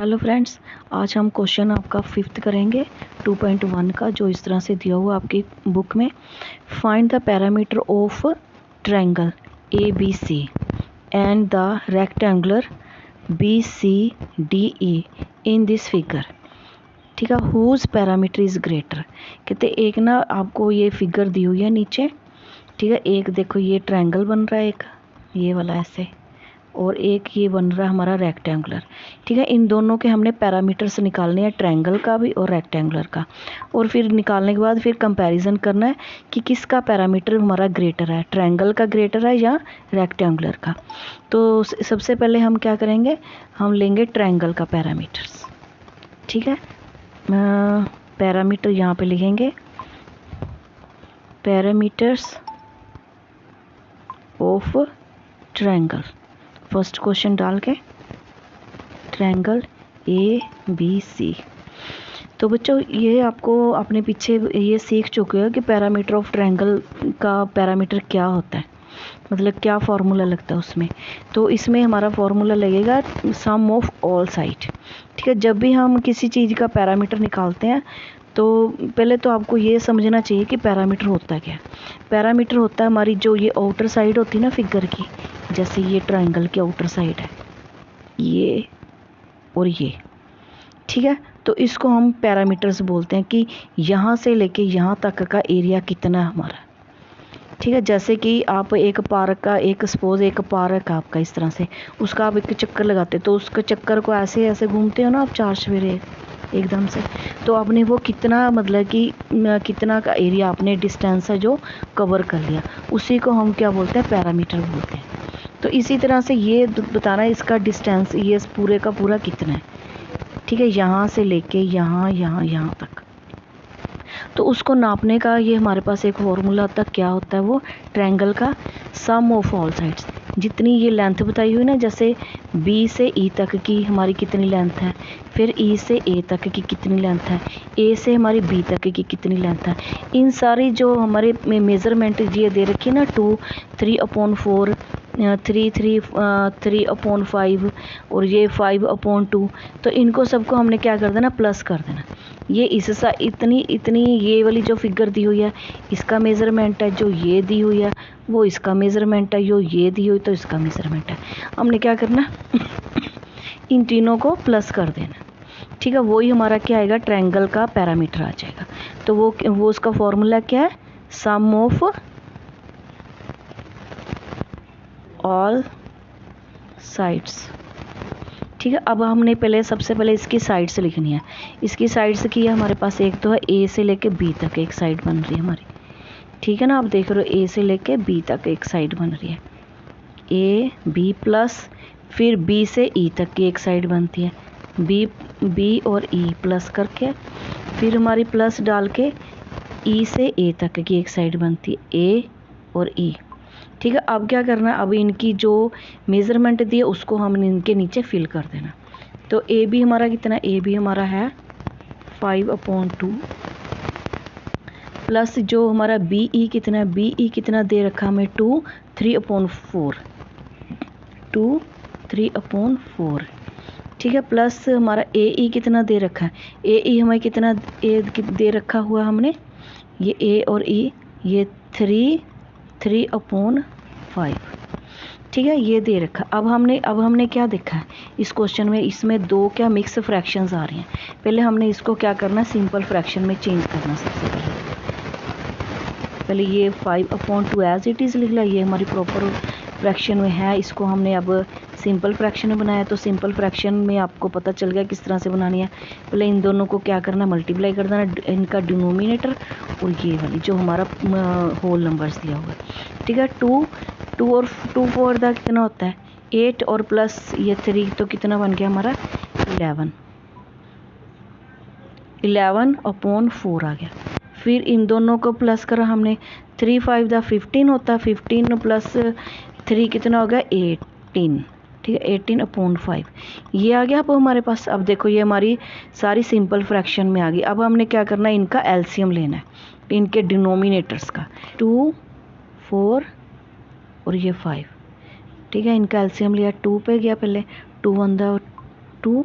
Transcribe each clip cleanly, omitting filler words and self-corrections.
Hello friends, आज हम question आपका फिफ्थ करेंगे 2.1 का, जो इस तरह से दिया हुआ आपकी बुक में। Find the parameter of triangle A B C and the rectangular B C D E in this figure. ठीक है, हुज पैरामीटर इज़ ग्रेटर। कहते एक ना आपको ये फिगर दी हुई है नीचे। ठीक है, एक देखो ये ट्रायंगल बन रहा है, एक ये वाला ऐसे, और एक ये बन रहा है हमारा रेक्टेंगुलर। ठीक है, इन दोनों के हमने पैरामीटर्स निकालने हैं, ट्रायंगल का भी और रेक्टेंगुलर का। और फिर निकालने के बाद फिर कंपैरिजन करना है कि किसका पैरामीटर हमारा ग्रेटर है, ट्रायंगल का ग्रेटर है या रेक्टेंगुलर का। तो सबसे पहले हम क्या करेंगे, हम लेंगे ट्रायंगल का पैरामीटर्स। ठीक है, पैरामीटर यहाँ पे लिखेंगे, parameters of triangle. First question डाल के ट्रायंगल ए बी सी। तो बच्चों ये आपको अपने पीछे ये सीख चुके हो कि पैरामीटर ऑफ ट्रायंगल का पैरामीटर क्या होता है, मतलब क्या फार्मूला लगता है उसमें। तो इसमें हमारा फार्मूला लगेगा सम ऑफ ऑल साइड। ठीक है, जब भी हम किसी चीज़ का पैरामीटर निकालते हैं तो पहले तो आपको ये समझना चाहिए कि पैरामीटर होता क्या है। पैरामीटर होता है हमारी जो ये आउटर साइड होती है ना फिगर की, जैसे ये ट्रायंगल की आउटर साइड है ये और ये। ठीक है, तो इसको हम पैरामीटर्स बोलते हैं कि यहाँ से लेके यहाँ तक का एरिया कितना है हमारा। ठीक है, जैसे कि आप एक पार्क का, एक सपोज एक पार्क है आपका, इस तरह से उसका आप एक चक्कर लगाते तो उसके चक्कर को ऐसे ऐसे घूमते हो ना आप, चार सवेरे एकदम से, तो आपने वो कितना, मतलब कि कितना का एरिया आपने डिस्टेंस है जो कवर कर लिया, उसी को हम क्या बोलते हैं, पैरामीटर बोलते हैं। तो इसी तरह से ये बताना है इसका डिस्टेंस, ये पूरे का पूरा कितना है। ठीक है, यहाँ से लेके यहाँ यहाँ यहाँ तक, तो उसको नापने का ये हमारे पास एक फॉर्मूला होता है। क्या होता है वो, ट्रायंगल का सम ऑफ ऑल साइड्स। जितनी ये लेंथ बताई हुई ना, जैसे बी से ई तक की हमारी कितनी लेंथ है, फिर ई से ए तक की कितनी लेंथ है, ए से हमारी बी तक की कितनी लेंथ है, इन सारी जो हमारे मेज़रमेंट ये दे रखी है ना, 2, 3/4, 3/5 और ये 5/2, तो इनको सबको हमने क्या कर देना, प्लस कर देना। ये इससा इतनी इतनी ये वाली जो फिगर दी हुई है इसका मेज़रमेंट है, जो ये दी हुई है वो इसका मेज़रमेंट है, जो ये दी हुई तो इसका मेज़रमेंट है। हमने क्या करना इन तीनों को प्लस कर देना। ठीक है, वही हमारा क्या आएगा, ट्रायंगल का पैरामीटर आ जाएगा। तो वो उसका फॉर्मूला क्या है, सम ऑफ ऑल साइड्स। ठीक है, अब हमने सबसे पहले इसकी साइड्स लिखनी है। इसकी साइड्स की है हमारे पास, एक तो है ए से लेके बी तक एक साइड बन रही है हमारी। ठीक है ना, आप देख रहे हो ए से लेके बी तक एक साइड बन रही है, ए बी प्लस, फिर बी से ई तक की एक साइड बनती है, बी और ई प्लस करके, फिर हमारी प्लस डाल के ई से ए तक की एक साइड बनती है, ए और ई। ठीक है, अब क्या करना है, अब इनकी जो मेज़रमेंट दी है उसको हम इनके नीचे फिल कर देना। तो ए बी हमारा कितना, ए बी हमारा है 5/2 प्लस जो हमारा बी ई कितना है, बी ई कितना दे रखा हमें 2, 3/4, 2, 3/4। ठीक है, प्लस हमारा ए ई कितना दे रखा है, ए ई हमें कितना दे रखा हुआ हमने, ये ए और ई ये 3/5। ठीक है, ये दे रखा। अब हमने क्या देखा है इस क्वेश्चन में, इसमें दो क्या मिक्स फ्रैक्शंस आ रही हैं। पहले हमने इसको क्या करना, सिंपल फ्रैक्शन में चेंज करना। सबसे पहले ये 5/2 एज इट इज़ लिख लिया, ये हमारी प्रॉपर फ्रैक्शन में है। इसको हमने अब सिंपल फ्रैक्शन में बनाया, तो सिंपल फ्रैक्शन में आपको पता चल गया किस तरह से बनानी है। पहले इन दोनों को क्या करना, मल्टीप्लाई कर देना, इनका डिनोमिनेटर और ये वाली जो हमारा होल नंबर्स दिया हुआ है। ठीक है, 2 और 2 4 का कितना होता है 8, और प्लस ये 3, तो कितना बन गया हमारा 11/4 आ गया। फिर इन दोनों को प्लस करा हमने, 3 5 15 होता है, 15 प्लस 3 कितना हो गया 18। ठीक है, 18/5 ये आ गया अब हमारे पास। अब देखो ये हमारी सारी सिंपल फ्रैक्शन में आ गई। अब हमने क्या करना है, इनका एलसीएम लेना है, इनके डिनोमिनेटर्स का, 2, 4 और ये 5। ठीक है, इनका एलसीएम लिया, 2 पे गया पहले, 2 1 2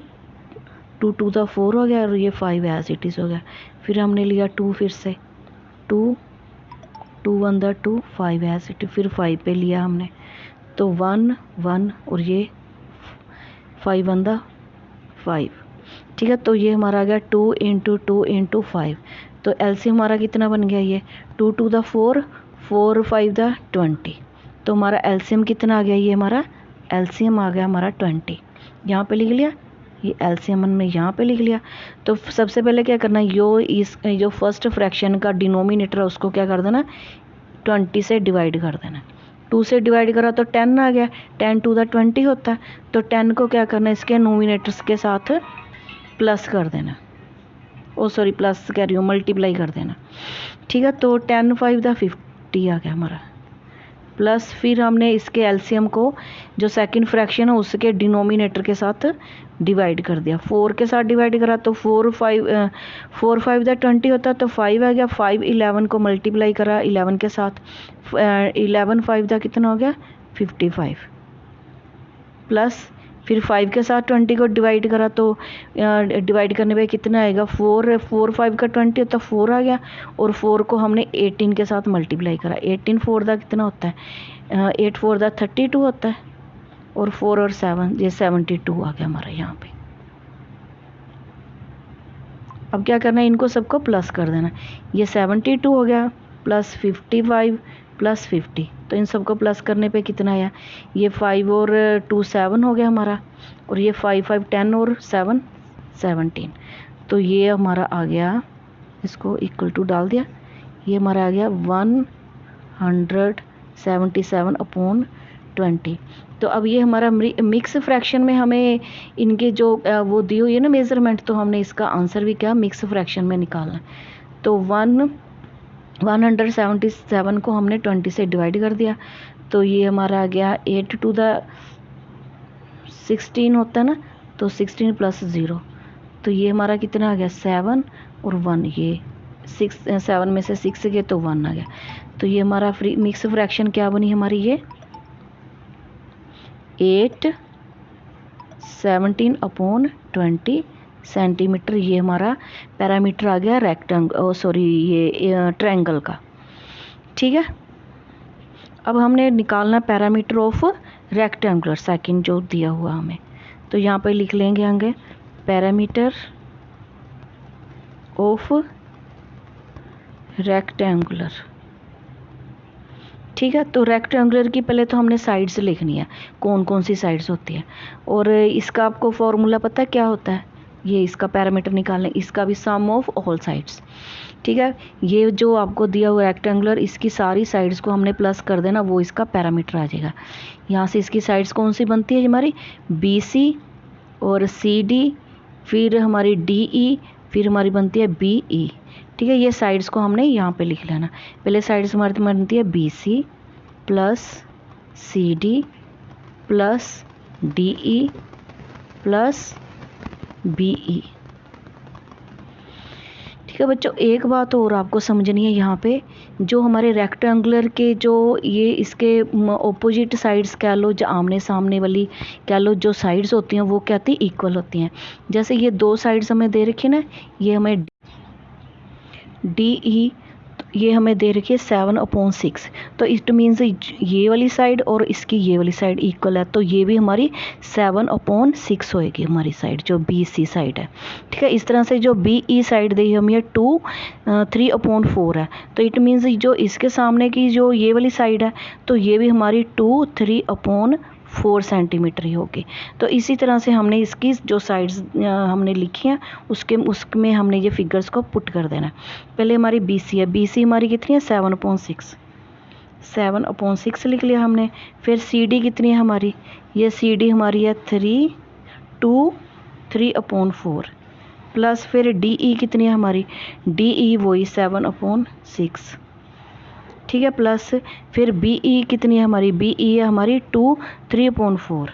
2 टू द 4 हो गया और ये 5 एज इट इज़ हो गया। फिर हमने लिया 2, फिर से 2, 2 1 द 2, 5 एज इट, फिर 5 पे लिया हमने, तो 1 1 और ये 5 1 द 5। ठीक है, तो ये हमारा आ गया 2 इंटू 2 इंटू 5। तो एलसीएम हमारा कितना बन गया, ये 2 टू द 4, 4 5 द 20। तो हमारा एलसीएम कितना आ गया, ये हमारा एलसीएम आ गया हमारा 20। यहाँ पे लिख लिया, ये एलसीएम हमने यहाँ पे लिख लिया। तो सबसे पहले क्या करना है, जो फर्स्ट फ्रैक्शन का डिनोमिनेटर है उसको क्या कर देना, 20 से डिवाइड कर देना। 2 से डिवाइड करा तो 10 आ गया, 10 टू द 20 होता है। तो 10 को क्या करना है, इसके नोमिनेटर्स के साथ प्लस कर देना, प्लस कह रही हूँ, मल्टीप्लाई कर देना। ठीक है, तो 10 5 द 50 आ गया हमारा, प्लस फिर हमने इसके एलसीएम को जो सेकंड फ्रैक्शन है उसके डिनोमिनेटर के साथ डिवाइड कर दिया। 4 के साथ डिवाइड करा तो 4 5 द 20 होता है, तो 5 आ गया। 5 11 को मल्टीप्लाई करा 11 के साथ, 11 5 द कितना हो गया, 55, प्लस फिर 5 के साथ 20 को डिवाइड करा तो डिवाइड करने पे कितना आएगा, 4 5 का 20 होता है, 4 आ गया। और 4 को हमने 18 के साथ मल्टीप्लाई करा, 18 4 दा कितना होता है, 8 4 दा 32 होता है, और 4 और 7 ये 72 आ गया हमारा यहाँ पे। अब क्या करना है, इनको सबको प्लस कर देना। ये 72 हो गया, प्लस 55 प्लस 50, तो इन सबको प्लस करने पे कितना आया, ये 5 और 2 7 हो गया हमारा, और ये 5 5 10 और 7 17। तो ये हमारा आ गया, इसको इक्वल टू डाल दिया, ये हमारा आ गया 177/20। तो अब ये हमारा मिक्स फ्रैक्शन में हमें इनके जो वो दी हुई है ना मेज़रमेंट, तो हमने इसका आंसर भी क्या मिक्स फ्रैक्शन में निकालना है। तो 177 को हमने 20 से डिवाइड कर दिया, तो ये हमारा आ गया 8 टू द 16 होता है ना, तो 16 प्लस 0, तो ये हमारा कितना आ गया 7 और 1, ये 7 में से 6 गए तो 1 आ गया। तो ये हमारा मिक्स फ्रैक्शन क्या बनी हमारी, ये 8 17/20 सेंटीमीटर, ये हमारा पैरामीटर आ गया ये ट्रायंगल का। ठीक है, अब हमने निकालना पैरामीटर ऑफ रेक्टेंगुलर सेकंड जो दिया हुआ हमें, तो यहाँ पे लिख लेंगे आगे पैरामीटर ऑफ रेक्टेंगुलर। ठीक है, तो रेक्टेंगुलर की पहले तो हमने साइड्स लिखनी है, कौन कौन सी साइड्स होती है, और इसका आपको फॉर्मूला पता है क्या होता है, ये इसका पैरामीटर निकालने, इसका भी सम ऑफ ऑल साइड्स। ठीक है, ये जो आपको दिया हुआ रेक्टेंगुलर, इसकी सारी साइड्स को हमने प्लस कर देना, वो इसका पैरामीटर आ जाएगा। यहाँ से इसकी साइड्स कौन सी बनती है हमारी, BC और CD, फिर हमारी DE, फिर हमारी बनती है BE। ठीक है, ये साइड्स को हमने यहाँ पे लिख लेना। पहले साइड्स हमारी बनती है BC plus CD plus DE plus BE। ठीक है बच्चों, एक बात और आपको समझनी है, यहाँ पे जो हमारे रेक्टेंगुलर के जो ये इसके ऑपोजिट साइड्स कह लो, जो आमने सामने वाली कह लो, जो साइड्स होती हैं वो कहती है इक्वल होती हैं। जैसे ये दो साइड्स हमें दे रखी है ना, ये हमें DE, ये हमें दे रखी है 7/6, तो इट मीन्स ये वाली साइड और इसकी ये वाली साइड इक्वल है, तो ये भी हमारी 7/6 होएगी हमारी साइड जो BC साइड है। ठीक है, इस तरह से जो BE साइड दी हमें 3/4 है, तो इट मीन्स जो इसके सामने की जो ये वाली साइड है, तो ये भी हमारी 3/4 सेंटीमीटर ही होगी। तो इसी तरह से हमने इसकी जो साइड्स हमने लिखी हैं उसमें हमने ये फिगर्स को पुट कर देना है। पहले हमारी BC है, BC हमारी कितनी है 7/6 लिख लिया हमने। फिर CD कितनी है हमारी, ये CD हमारी है 3/4 प्लस फिर DE कितनी है हमारी, DE वही 7/6। ठीक है, प्लस फिर BE कितनी है हमारी, BE है हमारी 3/4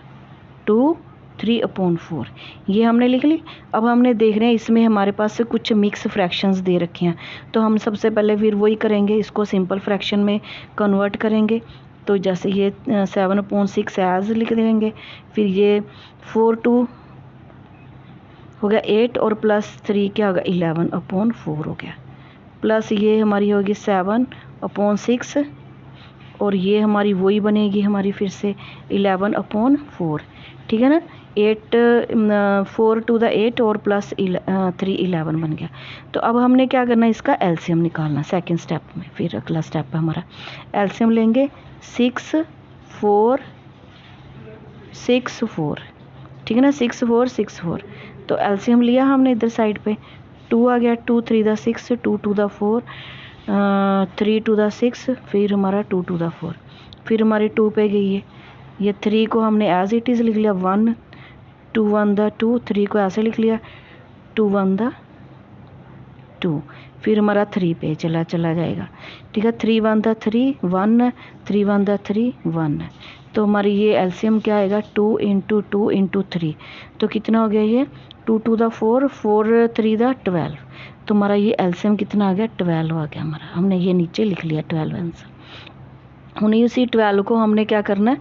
ये हमने लिख ली। अब हमने देख रहे हैं इसमें हमारे पास कुछ मिक्स फ्रैक्शंस दे रखे हैं, तो हम सबसे पहले फिर वही करेंगे, इसको सिंपल फ्रैक्शन में कन्वर्ट करेंगे। तो जैसे ये 7/6 एज लिख देंगे, फिर ये 4 2 हो गया 8 और प्लस 3 क्या होगा 11/4 हो गया, प्लस ये हमारी होगी 7/6 और ये हमारी वही बनेगी हमारी फिर से 11/4, ठीक है ना। 4 टू द 8 और प्लस 3 11 बन गया। तो अब हमने क्या करना है, इसका एलसीएम निकालना सेकंड स्टेप में। फिर अगला स्टेप है हमारा एलसीएम लेंगे 6 4 6 4, ठीक है ना, 6 4 6 4। तो एलसीएम लिया हमने इधर साइड पे, 2 आ गया, 2 3 द 6, 2 2 द 4, 3 2 द 6, फिर हमारा 2 2 द 4, फिर हमारी 2 पे गई है। ये 3 को हमने एज इट इज़ लिख लिया 1 2 1 द 2, 3 को ऐसे लिख लिया 2 1 द 2, फिर हमारा 3 पे चला जाएगा, ठीक है। 3 1 द 3 1, 3 1 द 3 1, तो हमारी ये एलसीएम क्या आएगा 2 × 2 × 3, तो कितना हो गया ये 2 2 द 4 4 3 द 12, तो हमारा ये एलसीएम कितना आ गया 12 आ गया हमारा। हमने ये नीचे लिख लिया 12 आंसर। उन्हीं उसी 12 को हमने क्या करना है,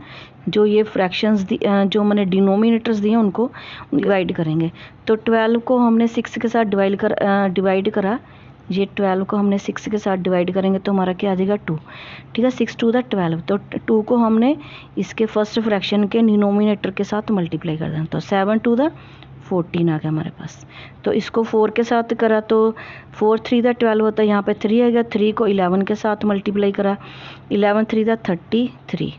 जो ये फ्रैक्शंस जो मैंने डिनोमिनेटर्स दिए उनको डिवाइड करेंगे। तो 12 को हमने 6 के साथ डिवाइड करा, ये 12 को हमने 6 के साथ डिवाइड करेंगे तो हमारा क्या आ जाएगा 2, ठीक है। 6 2 द 12, तो 2 को हमने इसके फर्स्ट फ्रैक्शन के डिनोमिनेटर के साथ मल्टीप्लाई कर दें, तो 7 2 द 14 आ गया हमारे पास। तो इसको 4 के साथ करा तो 4 3 द 12 होता है, यहाँ पे 3 आ गया, 3 को 11 के साथ मल्टीप्लाई करा, 11 3 द 33,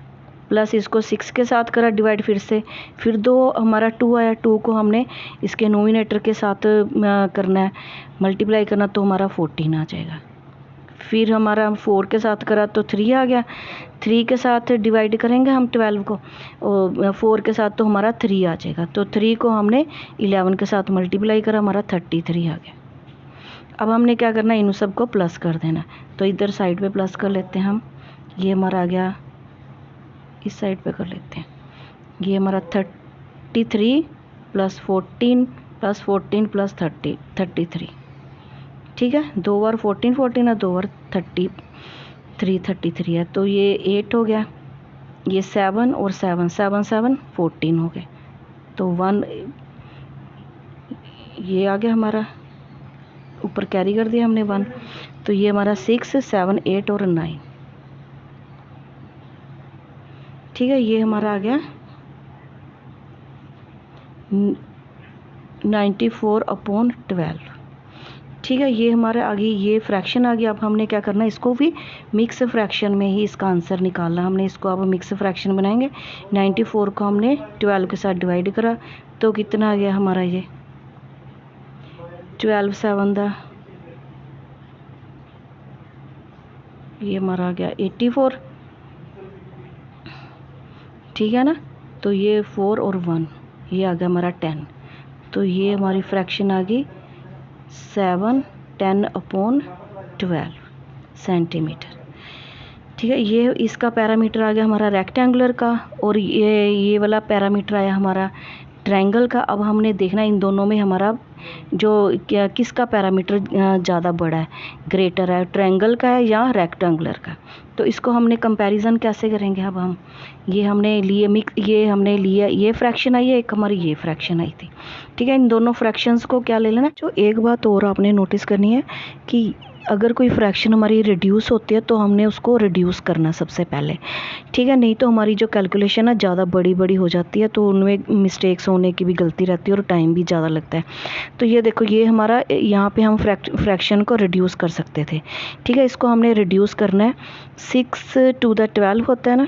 प्लस इसको 6 के साथ करा डिवाइड फिर से, फिर 2 हमारा 2 आया, 2 को हमने इसके नोमिनेटर के साथ करना है मल्टीप्लाई करना, तो हमारा 14 आ जाएगा। फिर हमारा 4 के साथ करा तो 3 आ गया, 3 के साथ डिवाइड करेंगे हम 12 को और 4 के साथ तो हमारा 3 आ जाएगा, तो 3 को हमने 11 के साथ मल्टीप्लाई करा, हमारा 33 आ गया। अब हमने क्या करना है, इन सब को प्लस कर देना, तो इधर साइड पे प्लस कर लेते हैं हम, ये हमारा आ गया, इस साइड पे कर लेते हैं, ये हमारा 33 प्लस 14 प्लस 14 प्लस 33, ठीक है। 2 बार 14 14 है, 2 बार 33 है, तो ये 8 हो गया, ये 7 और 7 7 7 14 हो गए, तो 1 ये आ गया हमारा, ऊपर कैरी कर दिया हमने 1, तो ये हमारा 6 7 8 और 9, ठीक है। ये हमारा आ गया 94/12, ठीक है। ये हमारे आगे ये फ्रैक्शन आ गया। अब हमने क्या करना है, इसको भी मिक्स फ्रैक्शन में ही इसका आंसर निकालना। हमने इसको अब मिक्स फ्रैक्शन बनाएंगे। 94 को हमने 12 के साथ डिवाइड करा तो कितना आ गया हमारा, ये 12 7 दा, ये हमारा आ गया 84, ठीक है ना। तो ये 4 और 1, ये आ गया हमारा 10, तो ये हमारी फ्रैक्शन आ गई 7 10/12 सेंटीमीटर, ठीक है। ये इसका पैरामीटर आ गया हमारा रेक्टेंगुलर का, और ये वाला पैरामीटर आया हमारा ट्रायंगल का। अब हमने देखना इन दोनों में हमारा जो किसका पैरामीटर ज़्यादा बड़ा है, ग्रेटर है, ट्रायंगल का है या रेक्टेंगुलर का। तो इसको हमने कंपैरिजन कैसे करेंगे, अब हम ये हमने लिए ये फ्रैक्शन आई है, एक हमारी ये फ्रैक्शन आई थी, ठीक है। इन दोनों फ्रैक्शंस को क्या ले लेना। जो एक बात और आपने नोटिस करनी है कि अगर कोई फ्रैक्शन हमारी रिड्यूस होती है तो हमने उसको रिड्यूस करना सबसे पहले, ठीक है। नहीं तो हमारी जो कैलकुलेशन है ज़्यादा बड़ी हो जाती है, तो उनमें मिस्टेक्स होने की भी गलती रहती है और टाइम भी ज़्यादा लगता है। तो ये देखो, ये हमारा यहाँ पे हम फ्रैक्शन को रिड्यूस कर सकते थे, ठीक है। इसको हमने रिड्यूस करना है, 6 to the 12 होता है ना,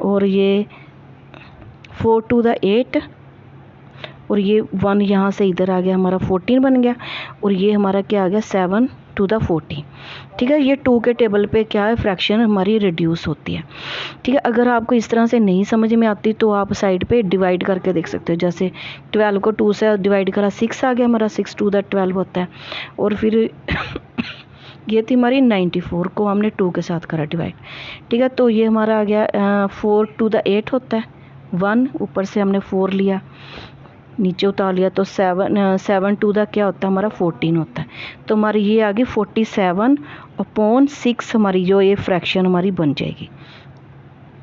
और ये 4 to the 8, और ये 1 यहाँ से इधर आ गया, हमारा 14 बन गया, और ये हमारा क्या आ गया 7 to the 14, ठीक है। ये 2 के टेबल पे क्या है, फ्रैक्शन हमारी रिड्यूस होती है, ठीक है। अगर आपको इस तरह से नहीं समझ में आती तो आप साइड पे डिवाइड करके देख सकते हो। जैसे 12 को 2 से डिवाइड करा, 6 आ गया हमारा, 6 to the 12 होता है। और फिर ये थी हमारी 94 को हमने 2 के साथ करा डिवाइड, ठीक है। तो ये हमारा आ गया 4 to the 8 होता है, 1 ऊपर से हमने 4 लिया, नीचे उतार लिया, तो 7 to the क्या होता है हमारा 14 होता है। तो हमारी ये आ गई 47/6 हमारी जो ये फ्रैक्शन हमारी बन जाएगी,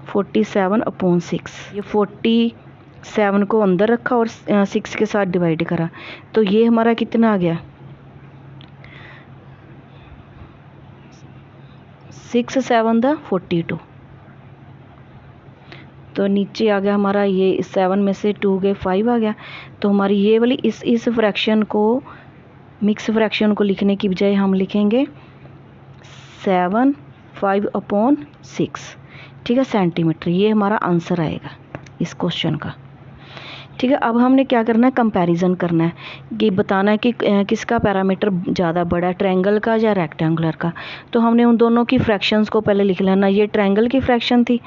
47/6। ये 40 7 को अंदर रखा और 6 के साथ डिवाइड करा, तो ये हमारा कितना आ गया 6 7 42। तो नीचे आ गया हमारा ये 7 में से 2 गए 5 आ गया। तो हमारी ये वाली इस फ्रैक्शन को, मिक्स फ्रैक्शन को लिखने की बजाय हम लिखेंगे 7 5/6, ठीक है, सेंटीमीटर। ये हमारा आंसर आएगा इस क्वेश्चन का, ठीक है। अब हमने क्या करना है, कंपैरिजन करना है कि बताना है कि किसका पैरामीटर ज़्यादा बड़ा है, ट्रायंगल का या रेक्टेंगुलर का। तो हमने उन दोनों की फ्रैक्शंस को पहले लिख लेना। ये ट्रायंगल की फ्रैक्शन थी,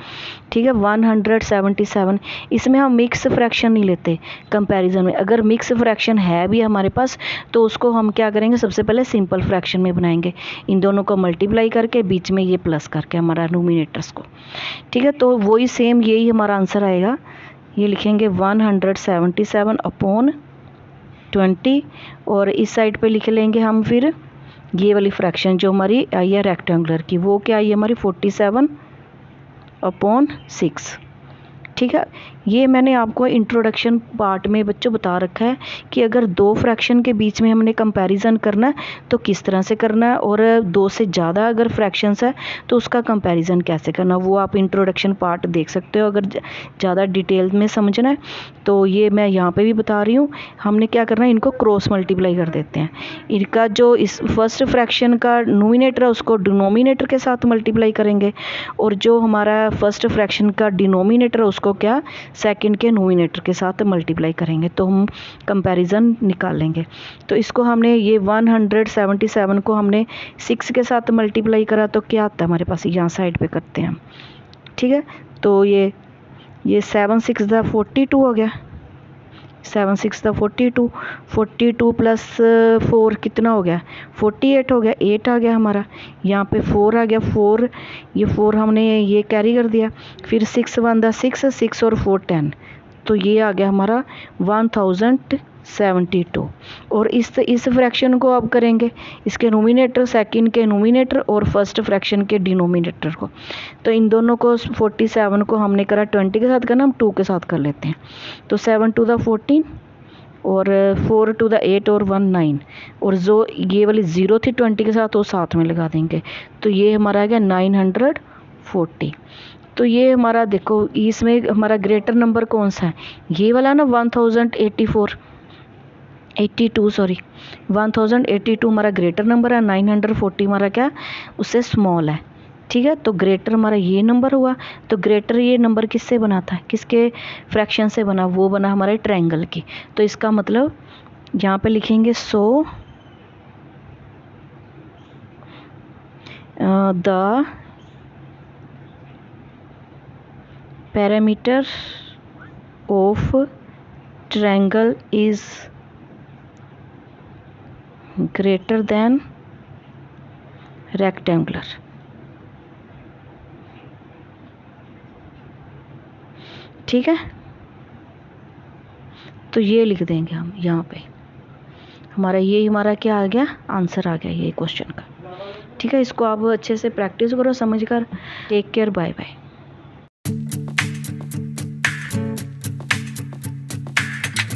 ठीक है, 177। इसमें हम मिक्स फ्रैक्शन नहीं लेते कंपैरिजन में। अगर मिक्स फ्रैक्शन है भी हमारे पास तो उसको हम क्या करेंगे, सबसे पहले सिंपल फ्रैक्शन में बनाएंगे, इन दोनों को मल्टीप्लाई करके बीच में ये प्लस करके हमारा नोमिनेटर्स को, ठीक है। तो वही सेम यही हमारा आंसर आएगा। ये लिखेंगे 177/20 और इस साइड पे लिख लेंगे हम फिर ये वाली फ्रैक्शन जो हमारी आई है रेक्टेंगुलर की, वो क्या आई है हमारी 47/6, ठीक है। ये मैंने आपको इंट्रोडक्शन पार्ट में बच्चों बता रखा है कि अगर दो फ्रैक्शन के बीच में हमने कंपैरिजन करना है तो किस तरह से करना है, और दो से ज़्यादा अगर फ्रैक्शंस है तो उसका कंपैरिजन कैसे करना, वो आप इंट्रोडक्शन पार्ट देख सकते हो अगर ज़्यादा डिटेल में समझना है। तो ये मैं यहाँ पे भी बता रही हूँ। हमने क्या करना है, इनको क्रॉस मल्टीप्लाई कर देते हैं। इनका जो इस फर्स्ट फ्रैक्शन का नोमिनेटर है उसको डिनोमिनेटर के साथ मल्टीप्लाई करेंगे, और जो हमारा फर्स्ट फ्रैक्शन का डिनोमिनेटर है उसको क्या सेकंड के नोमिनेटर के साथ मल्टीप्लाई करेंगे, तो हम कंपैरिजन निकालेंगे। तो इसको हमने ये 177 को हमने 6 के साथ मल्टीप्लाई करा तो क्या आता है हमारे पास, यहाँ साइड पे करते हैं हम, ठीक है। तो ये 7 6 42 हो गया, 7 6 42, 42 प्लस 4 कितना हो गया 48 हो गया, 8 आ गया हमारा। यहाँ पे 4 आ गया, 4 ये 4 हमने ये कैरी कर दिया। फिर 6 1 6, 6 और 4 10, तो ये आ गया हमारा 1072। और इस फ्रैक्शन को अब करेंगे इसके नोमिनेटर, सेकंड के नोमिनेटर और फर्स्ट फ्रैक्शन के डिनोमिनेटर को। तो इन दोनों को 47 को हमने करा 20 के साथ करना, हम 2 के साथ कर लेते हैं। तो 7 2 14 और 4 2 8 और 1 9, और जो ये वाली 0 थी 20 के साथ वो साथ में लगा देंगे। तो ये हमारा आ गया 940। तो ये हमारा देखो इसमें हमारा ग्रेटर नंबर कौन सा है, ये वाला ना 1082 हमारा ग्रेटर नंबर है, 940 हमारा क्या उससे स्मॉल है, ठीक है। तो ग्रेटर हमारा ये नंबर हुआ। तो ग्रेटर ये नंबर किससे बना था, किसके फ्रैक्शन से बना, वो बना हमारे ट्रायंगल की। तो इसका मतलब यहाँ पे लिखेंगे so the parameter of triangle is greater than rectangular. ठीक है, तो ये लिख देंगे हम यहाँ पे, हमारा ये हमारा क्या आ गया, आंसर आ गया ये क्वेश्चन का। ठीक है, इसको आप अच्छे से प्रैक्टिस करो समझकर। Take care, bye bye.